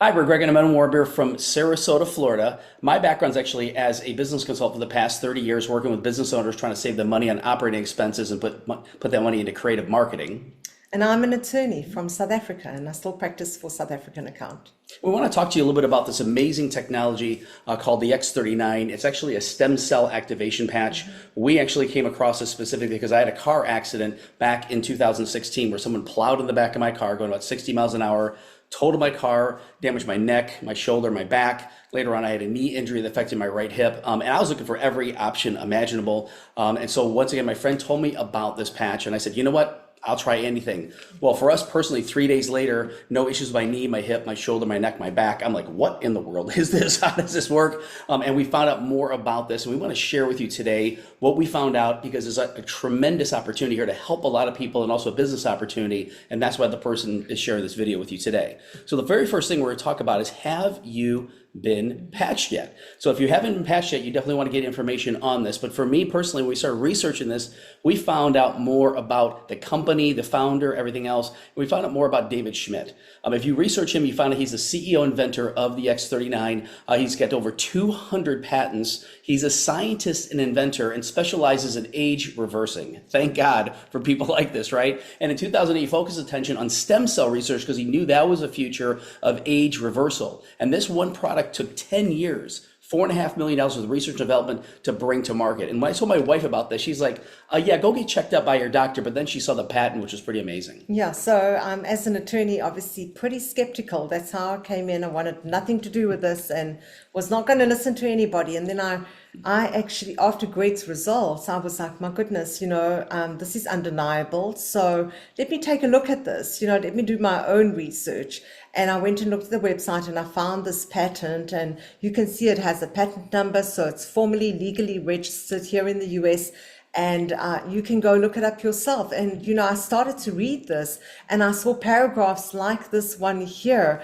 Hi, we're Gregg and Mena Warmbier from Sarasota, Florida. My background's actually as a business consultant for the past 30 years, working with business owners trying to save them money on operating expenses and put that money into creative marketing. And I'm an attorney from South Africa, and I still practice for South African account. We want to talk to you a little bit about this amazing technology called the X39. It's actually a stem cell activation patch. We actually came across this specifically because I had a car accident back in 2016 where someone plowed in the back of my car going about 60 miles an hour, totaled my car, damaged my neck, my shoulder, my back. Later on, I had a knee injury that affected my right hip, and I was looking for every option imaginable. And so once again, my friend told me about this patch, and I said, you know what? I'll try anything. Well, for us personally, 3 days later, no issues with my knee, my hip, my shoulder, my neck, my back. I'm like, what in the world is this? How does this work? And we found out more about this, and we want to share with you today what we found out because there's a tremendous opportunity here to help a lot of people and also a business opportunity. And that's why the person is sharing this video with you today. So the very first thing we're going to talk about is, have you been patched yet? So if you haven't been patched yet, you definitely want to get information on this. But for me personally, when we started researching this, we found out more about the company, the founder, everything else. And we found out more about David Schmidt. If you research him, you find out he's the CEO inventor of the X39. He's got over 200 patents. He's a scientist and inventor and specializes in age reversing. Thank God for people like this, right? And in 2008, he focused attention on stem cell research because he knew that was the future of age reversal. And this one product took 10 years, $4.5 million worth of research and development to bring to market. And when I told my wife about this, she's like, yeah, go get checked out by your doctor. But then she saw the patent, which was pretty amazing. Yeah, so as an attorney, obviously pretty skeptical. That's how I came in. I wanted nothing to do with this and was not going to listen to anybody. And then I actually, after Gregg's results, I was like, my goodness, this is undeniable. So let me take a look at this, let me do my own research. And I went and looked at the website and I found this patent, and you can see it has a patent number. So it's formally legally registered here in the US. And you can go look it up yourself. And, I started to read this and I saw paragraphs like this one here,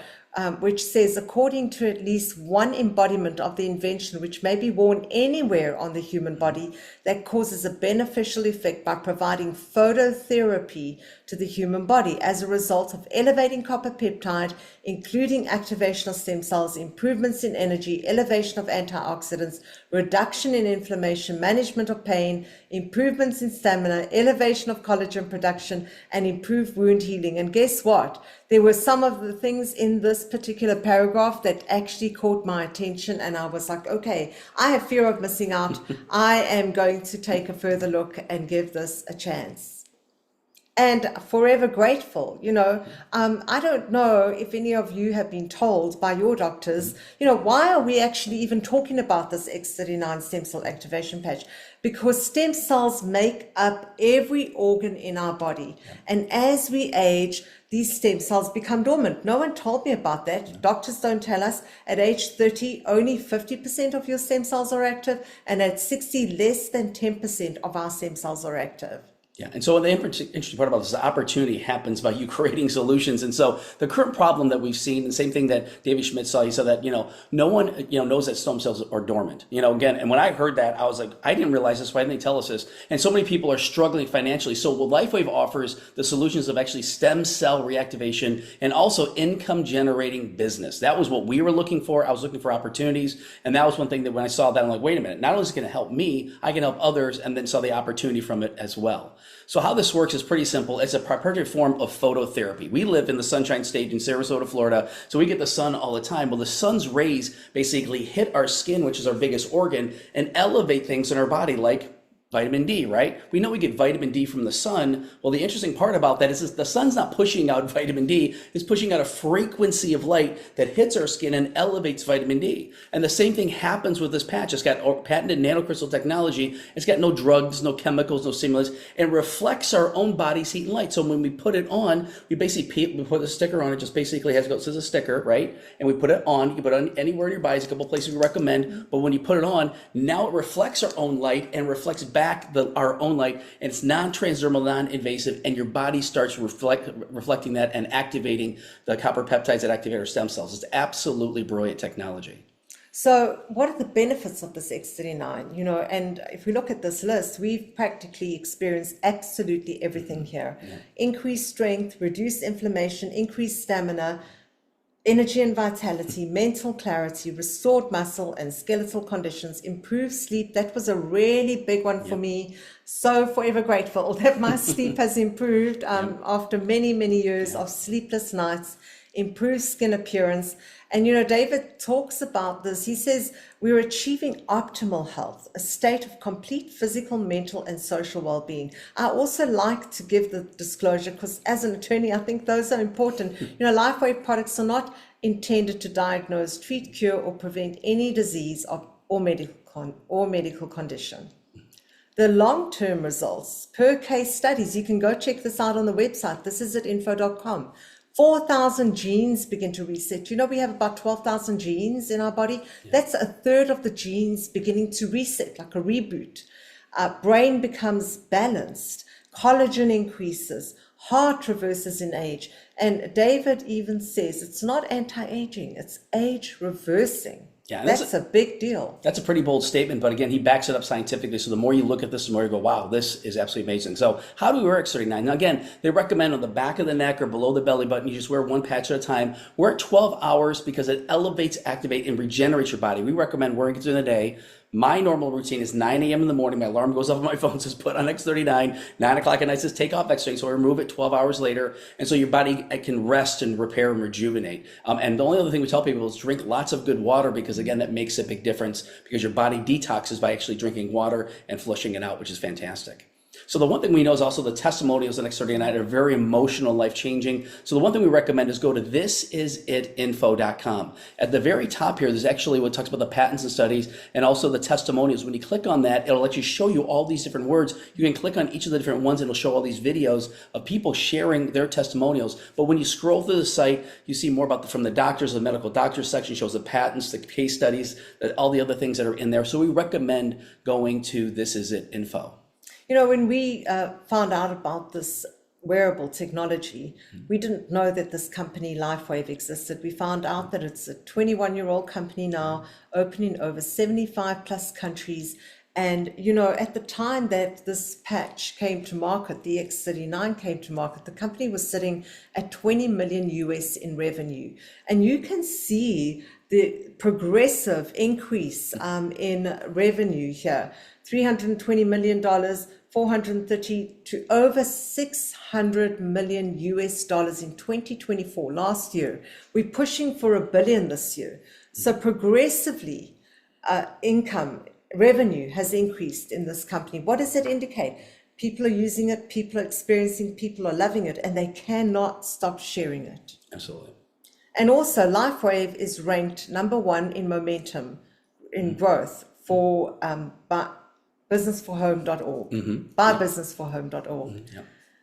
which says, according to at least one embodiment of the invention, which may be worn anywhere on the human body, that causes a beneficial effect by providing phototherapy to the human body as a result of elevating copper peptide, including activation of stem cells, improvements in energy, elevation of antioxidants, reduction in inflammation, management of pain, improvements in stamina, elevation of collagen production, and improved wound healing. And guess what? There were some of the things in this particular paragraph that actually caught my attention, and I was like, okay, I have fear of missing out. I am going to take a further look and give this a chance. And forever grateful. I don't know if any of you have been told by your doctors, why are we actually even talking about this X39 stem cell activation patch? Because stem cells make up every organ in our body. And as we age, these stem cells become dormant. No one told me about that. Doctors don't tell us. At age 30, only 50% of your stem cells are active. And at 60, less than 10% of our stem cells are active. Yeah, and so the interesting part about this, the opportunity happens by you creating solutions. And so the current problem that we've seen, the same thing that David Schmidt saw, he said that, no one, knows that stem cells are dormant. Again, and when I heard that, I was like, I didn't realize this. Why didn't they tell us this? And so many people are struggling financially. So what Lifewave offers the solutions of actually stem cell reactivation and also income generating business. That was what we were looking for. I was looking for opportunities. And that was one thing that when I saw that, I'm like, wait a minute, not only is it going to help me, I can help others, and then saw the opportunity from it as well. So how this works is pretty simple. It's a proprietary form of phototherapy. We live in the Sunshine State in Sarasota, Florida, so we get the sun all the time. Well, the sun's rays basically hit our skin, which is our biggest organ, and elevate things in our body like vitamin D, right? We know we get vitamin D from the sun. Well, the interesting part about that is the sun's not pushing out vitamin D, it's pushing out a frequency of light that hits our skin and elevates vitamin D. And the same thing happens with this patch. It's got patented nanocrystal technology. It's got no drugs, no chemicals, no stimulants, and reflects our own body's heat and light. So when we put it on, we basically put a sticker on it, just basically has it says a sticker, right? And we put it on, you can put it on anywhere in your body. There's a couple places we recommend, but when you put it on, now it reflects our own light and reflects back our own light, and it's non-transdermal, non-invasive, and your body starts reflecting that and activating the copper peptides that activate our stem cells. It's absolutely brilliant technology. So what are the benefits of this X39? And if we look at this list, we've practically experienced absolutely everything here. Increased strength, reduced inflammation, increased stamina, energy and vitality, mental clarity, restored muscle and skeletal conditions, improved sleep. That was a really big one for me. So forever grateful that my sleep has improved after many, many years of sleepless nights, improved skin appearance. And, David talks about this. He says, we're achieving optimal health, a state of complete physical, mental, and social well-being. I also like to give the disclosure because as an attorney, I think those are important. Lifewave products are not intended to diagnose, treat, cure, or prevent any disease or medical condition. The long-term results per case studies, you can go check this out on the website. This is at info.com. 4,000 genes begin to reset. We have about 12,000 genes in our body. That's a third of the genes beginning to reset, like a reboot. Brain becomes balanced. Collagen increases. Heart reverses in age. And David even says it's not anti-aging, it's age reversing. Yeah, that's a big deal. That's a pretty bold statement, but again, he backs it up scientifically. So the more you look at this, the more you go, wow, this is absolutely amazing. So how do we wear X39? Now again, they recommend on the back of the neck or below the belly button, you just wear one patch at a time. Wear it 12 hours because it elevates, activates, and regenerates your body. We recommend wearing it during the day. My normal routine is 9 a.m. in the morning. My alarm goes off on my phone, says put on X39. 9 o'clock at night says take off X39. So I remove it 12 hours later. And so your body can rest and repair and rejuvenate. And the only other thing we tell people is drink lots of good water because, again, that makes a big difference because your body detoxes by actually drinking water and flushing it out, which is fantastic. So the one thing we know is also the testimonials on X39 are very emotional, life-changing. So the one thing we recommend is go to thisisitinfo.com. At the very top here, there's actually what talks about the patents and studies and also the testimonials. When you click on that, it'll let you show you all these different words. You can click on each of the different ones and it'll show all these videos of people sharing their testimonials. But when you scroll through the site, you see more about from the doctors, the medical doctors section shows the patents, the case studies, all the other things that are in there. So we recommend going to thisisitinfo. When we found out about this wearable technology, we didn't know that this company, Lifewave, existed. We found out that it's a 21-year-old company now, open in over 75 plus countries. And, at the time that this patch came to market, the X39 came to market, the company was sitting at 20 million US in revenue. And you can see the progressive increase in revenue here. $320 million, 430 to over 600 million US dollars in 2024, last year. We're pushing for $1 billion this year. So progressively, revenue has increased in this company. What does it indicate? People are using it, people are experiencing, people are loving it, and they cannot stop sharing it. Absolutely. And also, Lifewave is ranked #1 in momentum, in growth for businessforhome.org, businessforhome.org.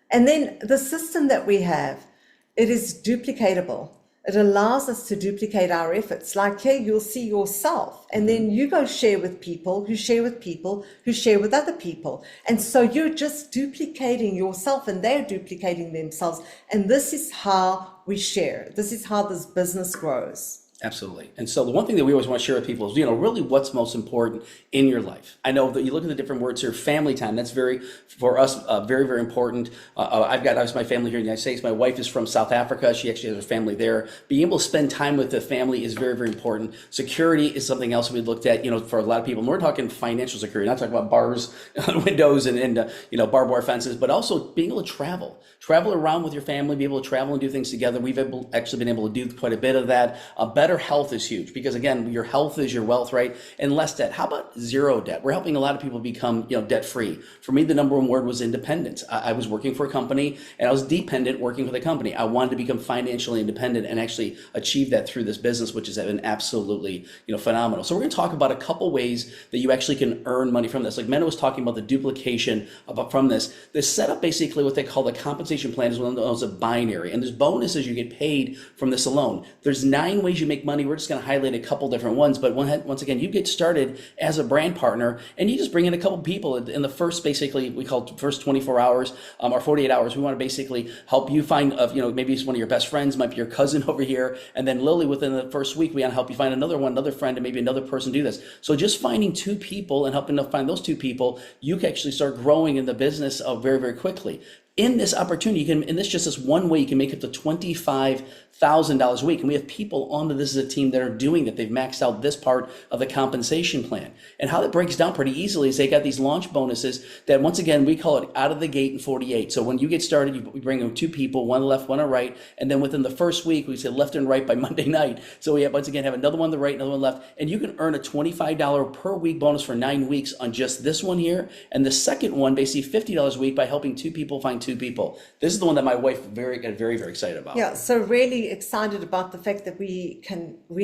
And then the system that we have, it is duplicatable. It allows us to duplicate our efforts. Like here, you'll see yourself, and then you go share with people who share with people who share with other people. And so you're just duplicating yourself, and they're duplicating themselves. And this is how we share. This is how this business grows. Absolutely. And so the one thing that we always want to share with people is, really what's most important in your life. I know that you look at the different words here, family time, that's for us, very, very important. I've got my family here in the United States. My wife is from South Africa. She actually has her family there. Being able to spend time with the family is very, very important. Security is something else we looked at, for a lot of people. And we're talking financial security, not talking about bars, windows and barbed wire fences, but also being able to travel around with your family, be able to travel and do things together. We've actually been able to do quite a bit of that. Better health is huge because, again, your health is your wealth, right? And less debt. How about zero debt? We're helping a lot of people become, debt free. For me, the number one word was independence. I was working for a company and I was dependent working for the company. I wanted to become financially independent and actually achieve that through this business, which has been absolutely, phenomenal. So we're going to talk about a couple ways that you actually can earn money from this. Like Mena was talking about the duplication from this. This setup, basically what they call the compensation plan is one of those a binary. And there's bonuses you get paid from this alone. There's 9 ways you make money. We're just going to highlight a couple different ones. But once again, you get started as a brand partner and you just bring in a couple people in the first, basically, we call it first 24 hours or 48 hours. We want to basically help you find, maybe it's one of your best friends, might be your cousin over here. And then Lily, within the first week, we want to help you find another friend, and maybe another person do this. So just finding 2 people and helping to find those 2 people, you can actually start growing in the business very, very quickly. In this opportunity, you can, in this just this one way, you can make up to $25,000 a week. And we have people on this as a team that are doing that. They've maxed out this part of the compensation plan. And how that breaks down pretty easily is they got these launch bonuses that, once again, we call it out of the gate in 48. So when you get started, we bring in 2 people, one left, one right. And then within the first week, we say left and right by Monday night. So we have, once again, have another one on the right, another one left. And you can earn a $25 per week bonus for 9 weeks on just this one here. And the second one, basically $50 a week by helping 2 people find 2 people. This is the one that my wife got very, very excited about. Yeah, so really excited about the fact that we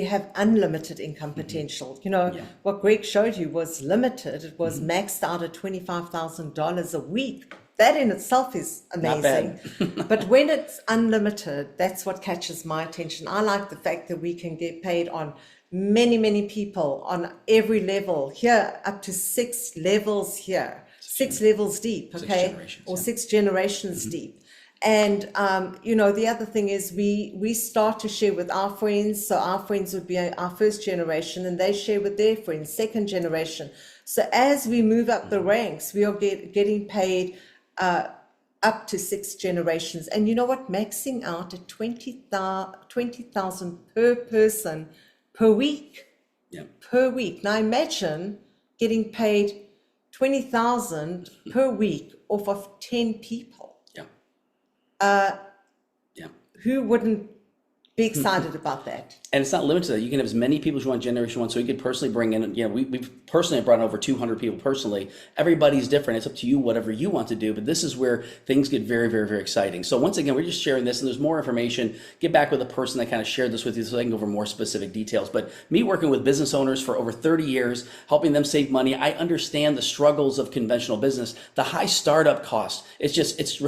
have unlimited income potential. You know, what Greg showed you was limited. It was maxed out at $25,000 a week. That in itself is amazing. But when it's unlimited, that's what catches my attention. I like the fact that we can get paid on many people on every level here, up to 6 levels here. 6 levels deep, okay, 6 generations deep. And, you know, the other thing is we start to share with our friends. So our friends would be our first generation, and they share with their friends, second generation. So as we move up the ranks, we are getting paid up to 6 generations. And you know what? Maxing out at $20,000 per person per week. Per week. Now imagine getting paid $20,000 per week off of 10 people. Who wouldn't be excited about that? And it's not limited to that. You can have as many people as you want generation 1. So you could personally bring in, you know, we personally have brought in over 200 people personally. Everybody's different. It's up to you, whatever you want to do. But this is where things get very, very, very exciting. So once again, we're just sharing this, and there's more information. Get back with a person that kind of shared this with you so I can go over more specific details. But me working with business owners for over 30 years, helping them save money, I understand the struggles of conventional business, the high startup cost. It's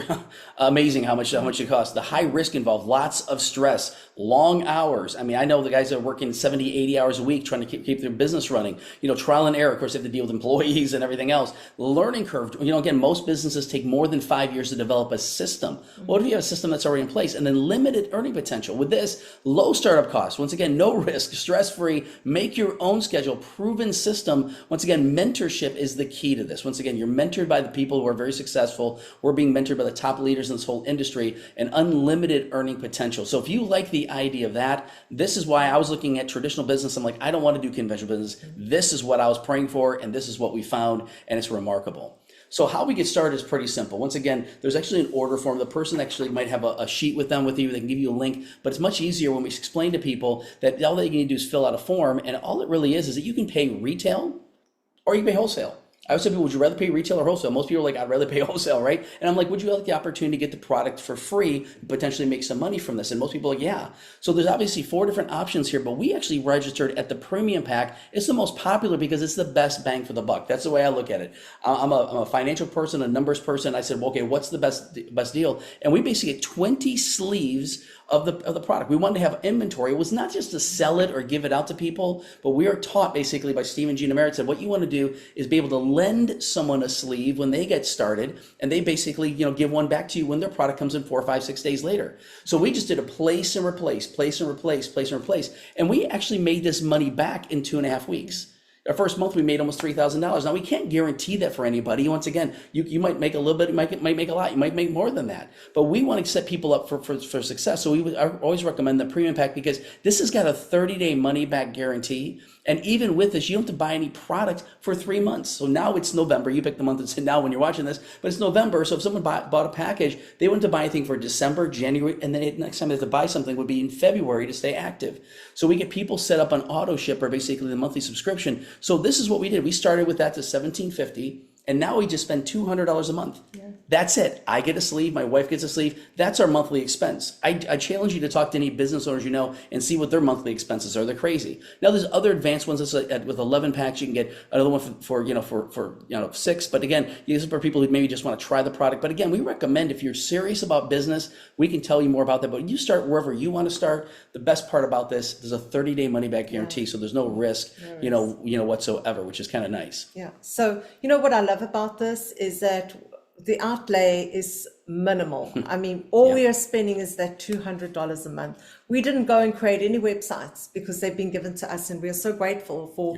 amazing how much it costs. The high risk involved, lots of stress, long hours. I mean, I know the guys that are working 70, 80 hours a week trying to keep their business running. You know, trial and error. Of course, they have to deal with employees and everything else. Learning curve. You know, again, most businesses take more than 5 years to develop a system. What if you have a system that's already in place? And then limited earning potential. With this, low startup costs. Once again, no risk, stress-free, make your own schedule, proven system. Once again, mentorship is the key to this. Once again, you're mentored by the people who are very successful. We're being mentored by the top leaders in this whole industry, and unlimited earning potential. So if you like the idea of that, this is why I was looking at traditional business. I'm like, I don't want to do conventional business. This is what I was praying for, and this is what we found, and it's remarkable. So how we get started is pretty simple. Once again, there's actually an order form. The person actually might have a sheet with you. They can give you a link, but it's much easier when we explain to people that all they need to do is fill out a form, and all it really is that you can pay retail or you can pay wholesale. I would say, people, would you rather pay retail or wholesale? Most people are like, I'd rather pay wholesale, right? And I'm like, would you like the opportunity to get the product for free, potentially make some money from this? And most people are like, yeah. So there's obviously 4 different options here, but we actually registered at the premium pack. It's the most popular because it's the best bang for the buck. That's the way I look at it. I'm a financial person, a numbers person. I said, well, okay, what's the best deal? And we basically get 20 sleeves of the product. We wanted to have inventory. It was not just to sell it or give it out to people, but we are taught basically by Steve and Gina Merritt said, what you want to do is be able to lend someone a sleeve when they get started, and they basically, you know, give one back to you when their product comes in 4, 5, 6 days later. So we just did a place and replace, and we actually made this money back in 2.5 weeks. Our first month, we made almost $3,000. Now, we can't guarantee that for anybody. Once again, you might make a little bit, you might make a lot, you might make more than that. But we want to set people up for success. So I always recommend the premium pack because this has got a 30-day money-back guarantee. And even with this, you don't have to buy any product for 3 months. So now it's November. You pick the month and say now when you're watching this, but it's November. So if someone bought a package, they wouldn't have to buy anything for December, January, and then next time they have to buy something would be in February to stay active. So we get people set up on auto ship, or basically the monthly subscription. So this is what we did. We started with that to $1,750. And now we just spend $200 a month. Yeah. That's it. I get a sleeve. My wife gets a sleeve. That's our monthly expense. I challenge you to talk to any business owners you know and see what their monthly expenses are. They're crazy. Now there's other advanced ones. With 11 packs, you can get another one for 6. But again, these are for people who maybe just want to try the product. But again, we recommend if you're serious about business, we can tell you more about that. But you start wherever you want to start. The best part about this, there's a 30-day money-back guarantee, so there's no risk, whatsoever, which is kind of nice. Yeah. So you know what I love about this is that the outlay is minimal. I mean, all we are spending is that $200 a month. We didn't go and create any websites because they've been given to us, and we are so grateful for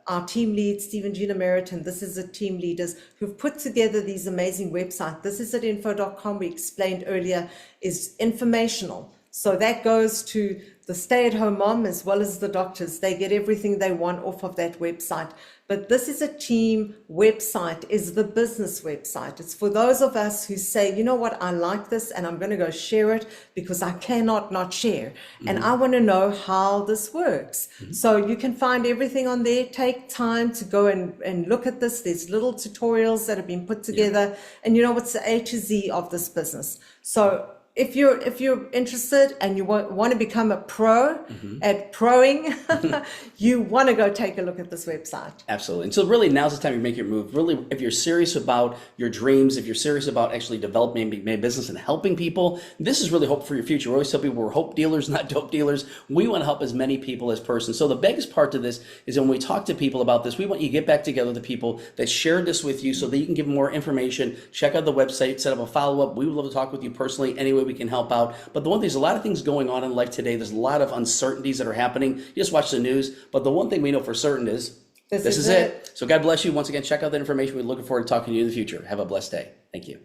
our team lead, Stephen Gina Merritt, this is the team leaders who've put together these amazing websites. This is at info.com, we explained earlier, is informational. So that goes to the stay-at-home mom as well as the doctors. They get everything they want off of that website. But this is a team website, is the business website. It's for those of us who say, you know what, I like this and I'm going to go share it because I cannot not share. And I want to know how this works. So you can find everything on there. Take time to go and look at this. There's little tutorials that have been put together. And you know what's the A to Z of this business. So if you're interested and you want to become a pro at proing, you want to go take a look at this website. Absolutely. And so really now's the time you make your move. Really, if you're serious about your dreams, if you're serious about actually developing a business and helping people, this is really hope for your future. We always tell people we're hope dealers, not dope dealers. We want to help as many people as persons. So the biggest part to this is when we talk to people about this, we want you to get back together with the people that shared this with you so that you can give them more information. Check out the website, set up a follow-up. We would love to talk with you personally any way we can help out. But the one thing, there's a lot of things going on in life today. There's a lot of uncertainties that are happening. You just watch the news. But the one thing we know for certain is this is it. So God bless you. Once again, check out that information. We're looking forward to talking to you in the future. Have a blessed day. Thank you.